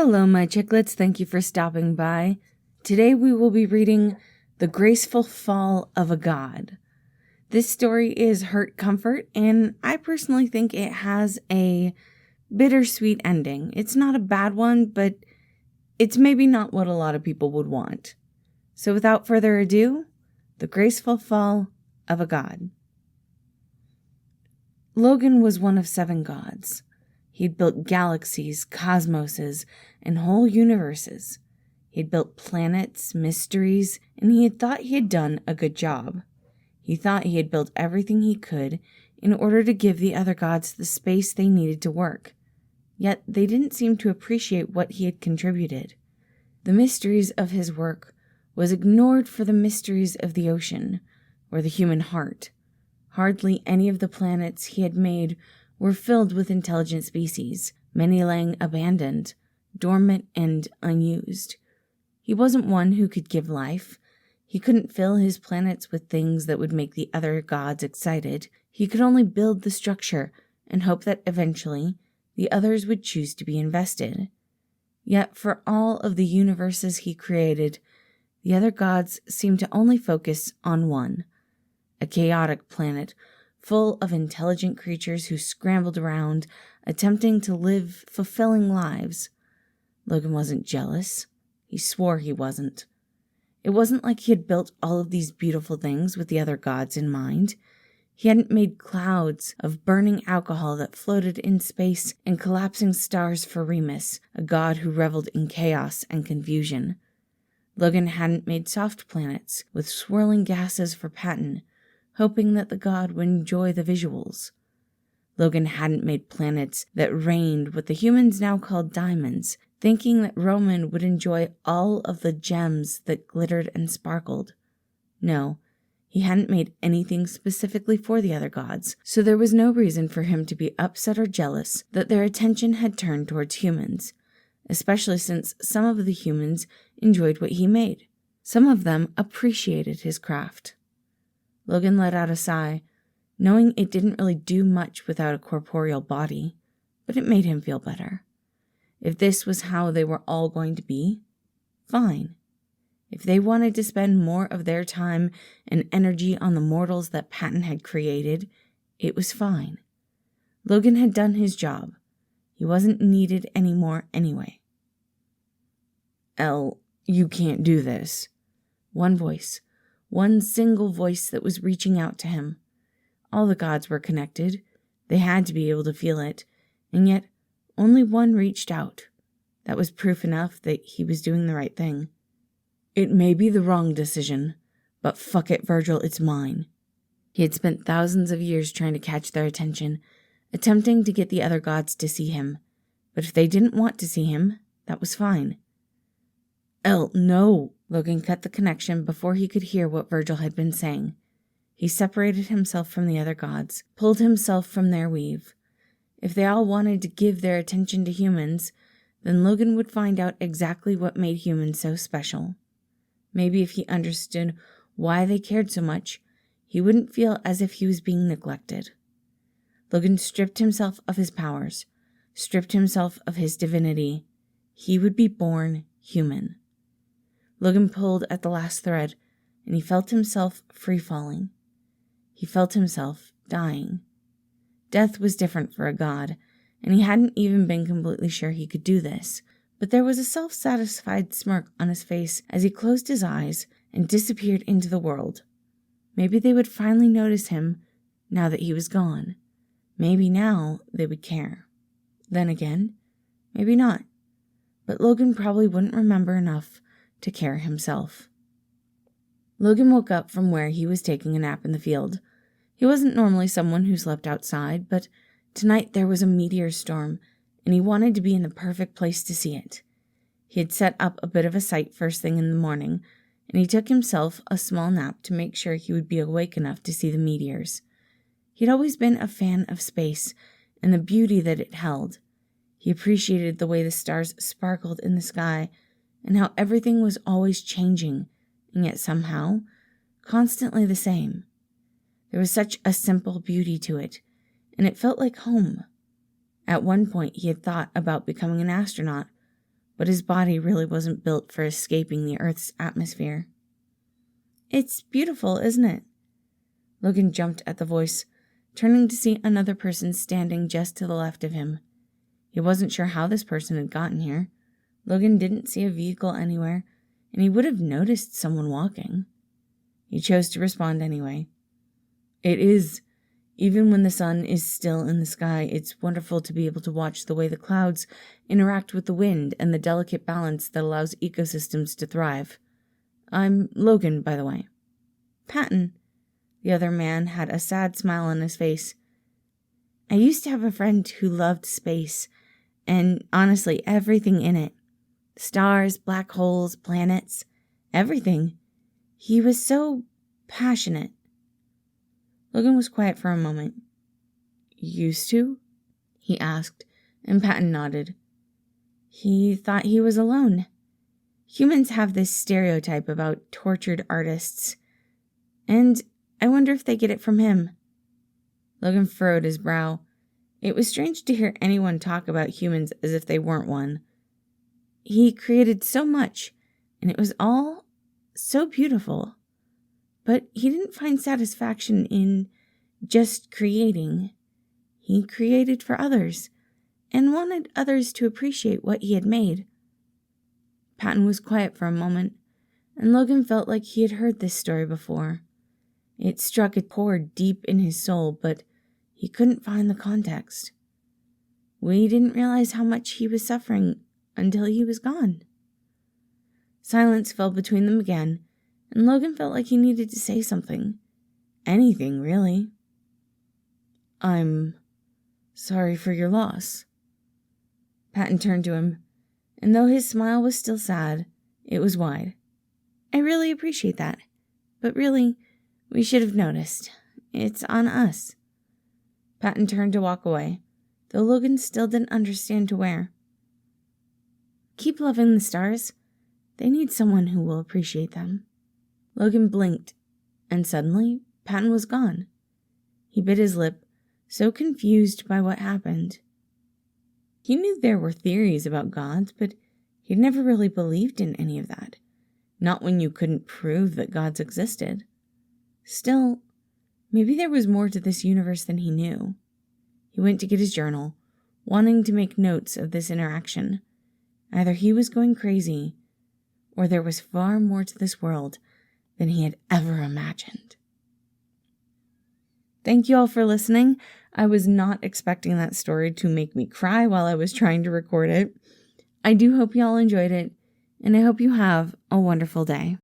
Hello, my chicklets. Thank you for stopping by. Today we will be reading The Graceful Fall of a God. This story is hurt comfort, and I personally think it has a bittersweet ending. It's not a bad one, but it's maybe not what a lot of people would want. So without further ado, The Graceful Fall of a God. Logan was one of 7 gods. He'd built galaxies, cosmoses, and whole universes. He'd built planets, mysteries, and he had thought he had done a good job. He thought he had built everything he could in order to give the other gods the space they needed to work. Yet they didn't seem to appreciate what he had contributed. The mysteries of his work was ignored for the mysteries of the ocean, or the human heart. Hardly any of the planets he had made were filled with intelligent species, many lying abandoned, dormant, and unused. He wasn't one who could give life. He couldn't fill his planets with things that would make the other gods excited. He could only build the structure and hope that eventually the others would choose to be invested. Yet for all of the universes he created, the other gods seemed to only focus on one, a chaotic planet full of intelligent creatures who scrambled around, attempting to live fulfilling lives. Logan wasn't jealous. He swore he wasn't. It wasn't like he had built all of these beautiful things with the other gods in mind. He hadn't made clouds of burning alcohol that floated in space and collapsing stars for Remus, a god who reveled in chaos and confusion. Logan hadn't made soft planets with swirling gases for Patton, hoping that the god would enjoy the visuals. Logan hadn't made planets that rained what the humans now called diamonds, thinking that Roman would enjoy all of the gems that glittered and sparkled. No, he hadn't made anything specifically for the other gods, so there was no reason for him to be upset or jealous that their attention had turned towards humans, especially since some of the humans enjoyed what he made. Some of them appreciated his craft. Logan let out a sigh, knowing it didn't really do much without a corporeal body, but it made him feel better. If this was how they were all going to be, fine. If they wanted to spend more of their time and energy on the mortals that Patton had created, it was fine. Logan had done his job. He wasn't needed anymore anyway. "Elle, you can't do this." One voice. One single voice that was reaching out to him. All the gods were connected. They had to be able to feel it, and yet only one reached out. That was proof enough that he was doing the right thing. "It may be the wrong decision, but fuck it, Virgil, it's mine." He had spent thousands of years trying to catch their attention, attempting to get the other gods to see him. But if they didn't want to see him, that was fine. "Elle, no!" Logan cut the connection before he could hear what Virgil had been saying. He separated himself from the other gods, pulled himself from their weave. If they all wanted to give their attention to humans, then Logan would find out exactly what made humans so special. Maybe if he understood why they cared so much, he wouldn't feel as if he was being neglected. Logan stripped himself of his powers, stripped himself of his divinity. He would be born human. Logan pulled at the last thread, and he felt himself free-falling. He felt himself dying. Death was different for a god, and he hadn't even been completely sure he could do this, but there was a self-satisfied smirk on his face as he closed his eyes and disappeared into the world. Maybe they would finally notice him now that he was gone. Maybe now they would care. Then again, maybe not. But Logan probably wouldn't remember enough to care himself. Logan woke up from where he was taking a nap in the field. He wasn't normally someone who slept outside, but tonight there was a meteor storm, and he wanted to be in the perfect place to see it. He had set up a bit of a sight first thing in the morning, and he took himself a small nap to make sure he would be awake enough to see the meteors. He'd always been a fan of space and the beauty that it held. He appreciated the way the stars sparkled in the sky and how everything was always changing, and yet somehow constantly the same. There was such a simple beauty to it, and it felt like home. At one point he had thought about becoming an astronaut, but his body really wasn't built for escaping the Earth's atmosphere. "It's beautiful, isn't it?" Logan jumped at the voice, turning to see another person standing just to the left of him. He wasn't sure how this person had gotten here. Logan didn't see a vehicle anywhere, and he would have noticed someone walking. He chose to respond anyway. "It is. Even when the sun is still in the sky, it's wonderful to be able to watch the way the clouds interact with the wind and the delicate balance that allows ecosystems to thrive. I'm Logan, by the way." "Patton." The other man had a sad smile on his face. "I used to have a friend who loved space, and honestly, everything in it. Stars, black holes, planets, everything. He was so passionate." Logan was quiet for a moment. "Used to?" he asked, and Patton nodded. "He thought he was alone. Humans have this stereotype about tortured artists, and I wonder if they get it from him." Logan furrowed his brow. It was strange to hear anyone talk about humans as if they weren't one. He created so much, and it was all so beautiful. But he didn't find satisfaction in just creating. He created for others, and wanted others to appreciate what he had made. Patton was quiet for a moment, and Logan felt like he had heard this story before. It struck a chord deep in his soul, but he couldn't find the context. We didn't realize how much he was suffering until he was gone. Silence fell between them again, and Logan felt like he needed to say something. Anything, really. "I'm sorry for your loss." Patton turned to him, and though his smile was still sad, it was wide. "I really appreciate that. But really, we should have noticed. It's on us." Patton turned to walk away, though Logan still didn't understand to where. "Keep loving the stars. They need someone who will appreciate them." Logan blinked, and suddenly Patton was gone. He bit his lip, so confused by what happened. He knew there were theories about gods, but he'd never really believed in any of that. Not when you couldn't prove that gods existed. Still, maybe there was more to this universe than he knew. He went to get his journal, wanting to make notes of this interaction. Either he was going crazy, or there was far more to this world than he had ever imagined. Thank you all for listening. I was not expecting that story to make me cry while I was trying to record it. I do hope you all enjoyed it, and I hope you have a wonderful day.